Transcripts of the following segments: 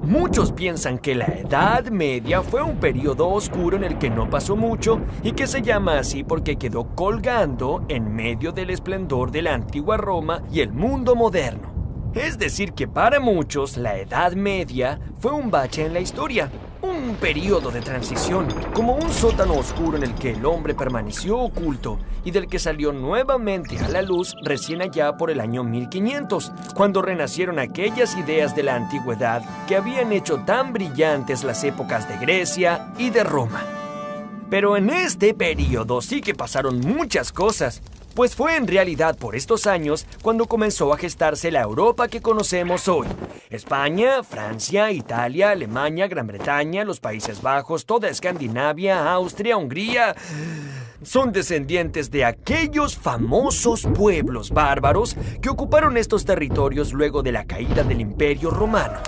Muchos piensan que la Edad Media fue un periodo oscuro en el que no pasó mucho y que se llama así porque quedó colgando en medio del esplendor de la antigua Roma y el mundo moderno. Es decir que para muchos la Edad Media fue un bache en la historia, un periodo de transición, como un sótano oscuro en el que el hombre permaneció oculto y del que salió nuevamente a la luz recién allá por el año 1500, cuando renacieron aquellas ideas de la antigüedad que habían hecho tan brillantes las épocas de Grecia y de Roma. Pero en este periodo sí que pasaron muchas cosas, pues fue en realidad por estos años cuando comenzó a gestarse la Europa que conocemos hoy. España, Francia, Italia, Alemania, Gran Bretaña, los Países Bajos, toda Escandinavia, Austria, Hungría son descendientes de aquellos famosos pueblos bárbaros que ocuparon estos territorios luego de la caída del Imperio Romano.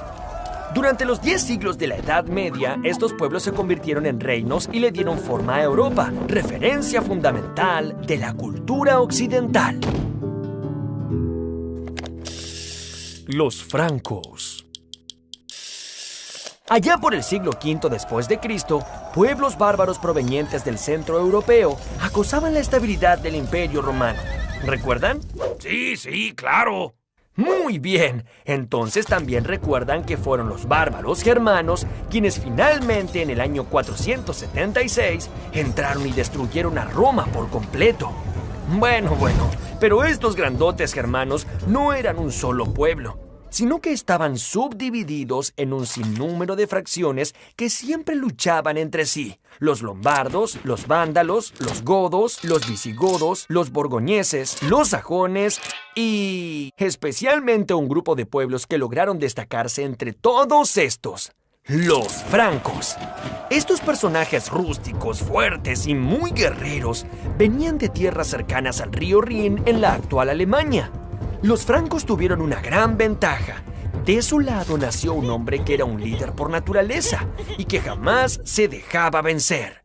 Durante los 10 siglos de la Edad Media, estos pueblos se convirtieron en reinos y le dieron forma a Europa, referencia fundamental de la cultura occidental. Los francos. Allá por el siglo V después de Cristo, pueblos bárbaros provenientes del centro europeo acosaban la estabilidad del Imperio Romano. ¿Recuerdan? Sí, claro. Muy bien, entonces también recuerdan que fueron los bárbaros germanos quienes finalmente en el año 476 entraron y destruyeron a Roma por completo. Bueno, pero estos grandotes germanos no eran un solo pueblo, sino que estaban subdivididos en un sinnúmero de fracciones que siempre luchaban entre sí. Los lombardos, los vándalos, los godos, los visigodos, los borgoñeses, los sajones y especialmente un grupo de pueblos que lograron destacarse entre todos estos: los francos. Estos personajes rústicos, fuertes y muy guerreros venían de tierras cercanas al río Rin en la actual Alemania. Los francos tuvieron una gran ventaja. De su lado nació un hombre que era un líder por naturaleza y que jamás se dejaba vencer.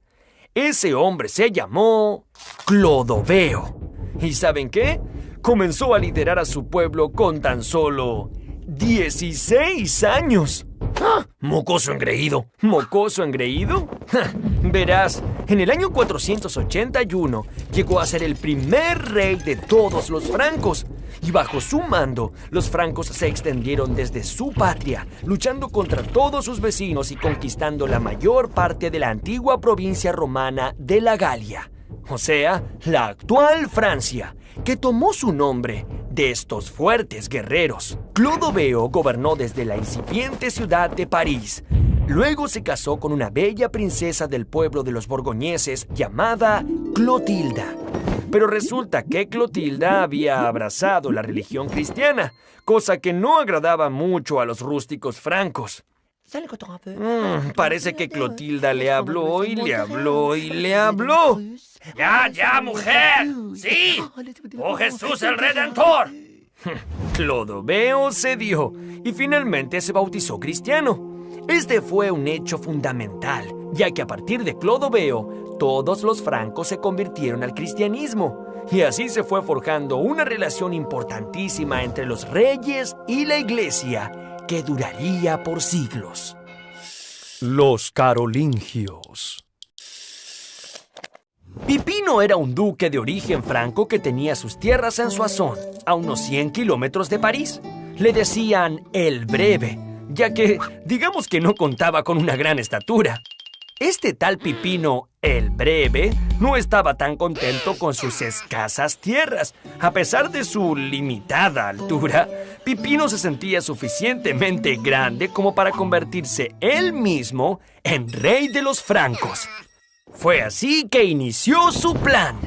Ese hombre se llamó Clodoveo. ¿Y saben qué? Comenzó a liderar a su pueblo con tan solo 16 años. ¡Ah! ¡Mocoso engreído! ¿Mocoso engreído? ¡Ja! Verás, en el año 481 llegó a ser el primer rey de todos los francos. Y bajo su mando, los francos se extendieron desde su patria, luchando contra todos sus vecinos y conquistando la mayor parte de la antigua provincia romana de la Galia, o sea, la actual Francia, que tomó su nombre de estos fuertes guerreros. Clodoveo gobernó desde la incipiente ciudad de París. Luego se casó con una bella princesa del pueblo de los borgoñeses llamada Clotilda. Pero resulta que Clotilda había abrazado la religión cristiana, cosa que no agradaba mucho a los rústicos francos. Parece que Clotilda le habló y le habló y le habló. ¡Ya, mujer! ¡Sí! ¡Oh, Jesús el Redentor! Clodoveo cedió y finalmente se bautizó cristiano. Este fue un hecho fundamental, ya que a partir de Clodoveo, todos los francos se convirtieron al cristianismo. Y así se fue forjando una relación importantísima entre los reyes y la iglesia, que duraría por siglos. Los carolingios. Pipino era un duque de origen franco que tenía sus tierras en Soissons, a unos 100 kilómetros de París. Le decían el Breve, ya que, digamos que no contaba con una gran estatura. Este tal Pipino, el Breve, no estaba tan contento con sus escasas tierras. A pesar de su limitada altura, Pipino se sentía suficientemente grande como para convertirse él mismo en rey de los francos. Fue así que inició su plan.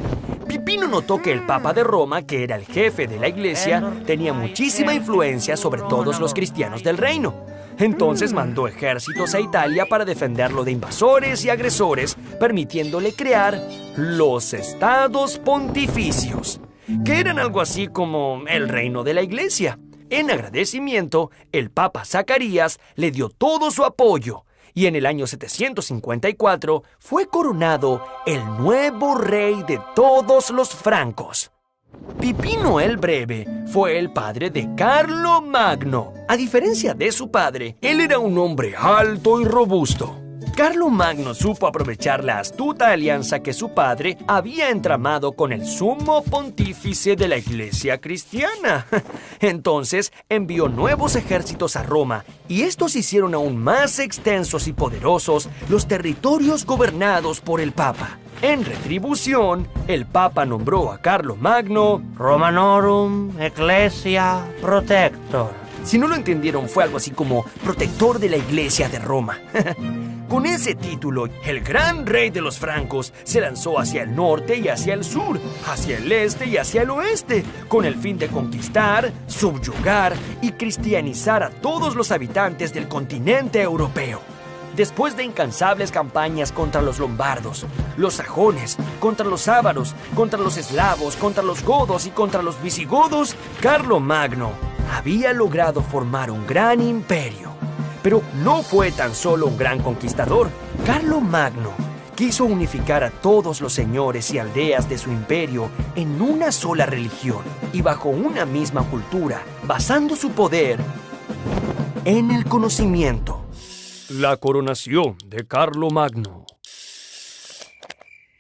Pipino notó que el Papa de Roma, que era el jefe de la iglesia, tenía muchísima influencia sobre todos los cristianos del reino. Entonces mandó ejércitos a Italia para defenderlo de invasores y agresores, permitiéndole crear los estados pontificios, que eran algo así como el reino de la iglesia. En agradecimiento, el Papa Zacarías le dio todo su apoyo, y en el año 754 fue coronado el nuevo rey de todos los francos. Pipino el Breve fue el padre de Carlo Magno. A diferencia de su padre, él era un hombre alto y robusto. Carlo Magno supo aprovechar la astuta alianza que su padre había entramado con el sumo pontífice de la Iglesia cristiana. Entonces envió nuevos ejércitos a Roma y estos hicieron aún más extensos y poderosos los territorios gobernados por el Papa. En retribución, el Papa nombró a Carlo Magno Romanorum Ecclesia Protector. Si no lo entendieron, fue algo así como protector de la Iglesia de Roma. Con ese título, el gran rey de los francos se lanzó hacia el norte y hacia el sur, hacia el este y hacia el oeste, con el fin de conquistar, subyugar y cristianizar a todos los habitantes del continente europeo. Después de incansables campañas contra los lombardos, los sajones, contra los ávaros, contra los eslavos, contra los godos y contra los visigodos, Carlo Magno había logrado formar un gran imperio. Pero no fue tan solo un gran conquistador. Carlo Magno quiso unificar a todos los señores y aldeas de su imperio en una sola religión y bajo una misma cultura, basando su poder en el conocimiento. La coronación de Carlo Magno.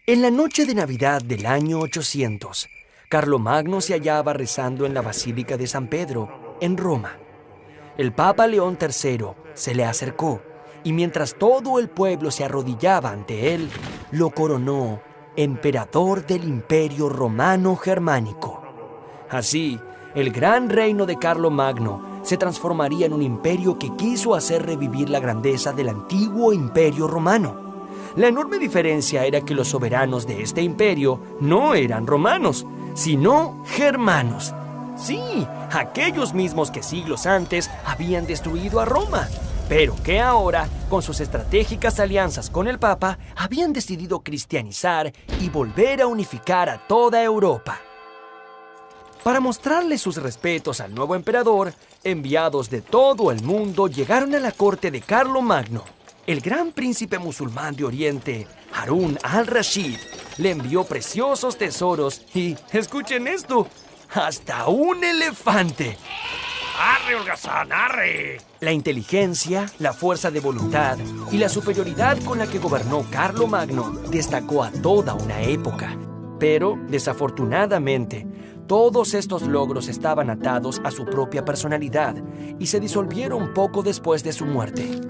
En la noche de Navidad del año 800, Carlo Magno se hallaba rezando en la Basílica de San Pedro, en Roma. El Papa León III se le acercó y mientras todo el pueblo se arrodillaba ante él, lo coronó emperador del Imperio Romano Germánico. Así, el gran reino de Carlo Magno se transformaría en un imperio que quiso hacer revivir la grandeza del antiguo Imperio Romano. La enorme diferencia era que los soberanos de este imperio no eran romanos, sino germanos. Sí, aquellos mismos que siglos antes habían destruido a Roma, pero que ahora, con sus estratégicas alianzas con el Papa, habían decidido cristianizar y volver a unificar a toda Europa. Para mostrarle sus respetos al nuevo emperador, enviados de todo el mundo llegaron a la corte de Carlo Magno. El gran príncipe musulmán de Oriente, Harún al-Rashid, le envió preciosos tesoros y, escuchen esto, hasta un elefante. ¡Arre, holgazán, arre! La inteligencia, la fuerza de voluntad y la superioridad con la que gobernó Carlo Magno destacó a toda una época. Pero, desafortunadamente, todos estos logros estaban atados a su propia personalidad y se disolvieron poco después de su muerte.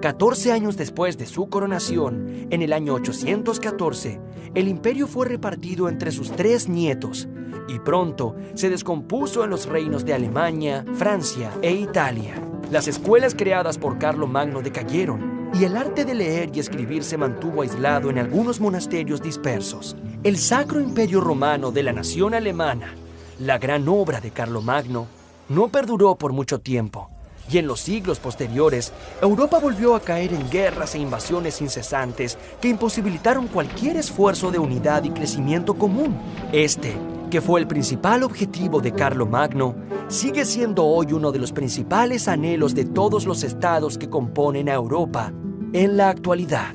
14 años después de su coronación, en el año 814, el imperio fue repartido entre sus 3 nietos y pronto se descompuso en los reinos de Alemania, Francia e Italia. Las escuelas creadas por Carlo Magno decayeron y el arte de leer y escribir se mantuvo aislado en algunos monasterios dispersos. El Sacro Imperio Romano de la nación alemana, la gran obra de Carlo Magno, no perduró por mucho tiempo. Y en los siglos posteriores, Europa volvió a caer en guerras e invasiones incesantes que imposibilitaron cualquier esfuerzo de unidad y crecimiento común. Que fue el principal objetivo de Carlo Magno, sigue siendo hoy uno de los principales anhelos de todos los estados que componen a Europa en la actualidad.